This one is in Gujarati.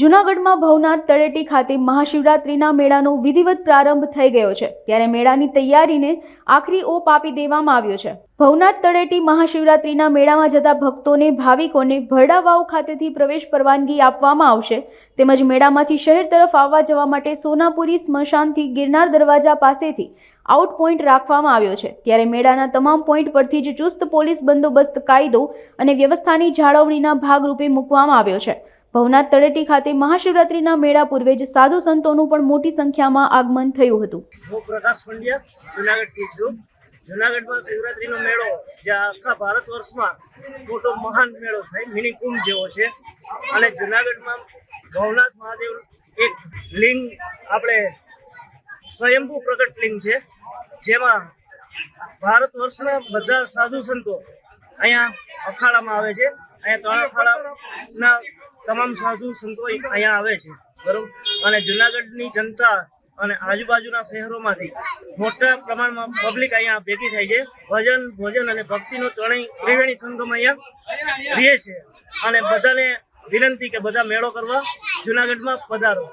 જૂનાગઢમાં ભવનાથ તળેટી ખાતે મહાશિવરાત્રિના મેળાનો વિધિવત પ્રારંભ થઈ ગયો છે, ત્યારે મેળાની તૈયારીને આખરી ઓપ આપી દેવામાં આવ્યો છે। ભવનાથ તળેટી મહાશિવરાત્રિના મેળામાં જતા ભક્તોને ભાવિકોને ભરડા વાવ ખાતેથી પ્રવેશ પરવાનગી આપવામાં આવશે, તેમજ મેળામાંથી શહેર તરફ આવવા જવા માટે સોનાપુરી સ્મશાનથી ગિરનાર દરવાજા પાસેથી આઉટ પોઈન્ટ રાખવામાં આવ્યો છે। ત્યારે મેળાના તમામ પોઈન્ટ પરથી જ ચુસ્ત પોલીસ બંદોબસ્ત કાયદો અને વ્યવસ્થાની જાળવણીના ભાગરૂપે મૂકવામાં આવ્યો છે। ભવનાથ તળેટી ખાતે મહાશિવરાત્રિના મેળા પૂર્વે જ સાધુ સંતોનું પણ મોટી સંખ્યામાં આગમન થયું હતું। હું પ્રકાશ પંડ્યા જૂનાગઢથી છું। જૂનાગઢમાં શિવરાત્રિનો મેળો જે આખા ભારત વર્ષમાં મોટો મહાન મેળો છે, મિની કુંભ જેવો છે। અને જૂનાગઢમાં ભવનાથ મહાદેવ એક લિંગ આપણે સ્વયંભૂ પ્રગટ લિંગ છે, જેમાં ભારત વર્ષના બધા સાધુ સંતો અહીંયા અખાડામાં આવે છે। અહીંયા 3 અખાડાના તમામ સાધુ સંતો અહીંયા આવે છે, બરોબર। અને જૂનાગઢની જનતા અને આજુબાજુના શહેરોમાંથી મોટા પ્રમાણમાં પબ્લિક અહીંયા ભેગી થાય છે। ભજન, ભોજન અને ભક્તિનો ત્રિવેણી સંગમ અહીંયા રહે છે। અને બધાને વિનંતી કે બધા મેળો કરવા જૂનાગઢમાં પધારો।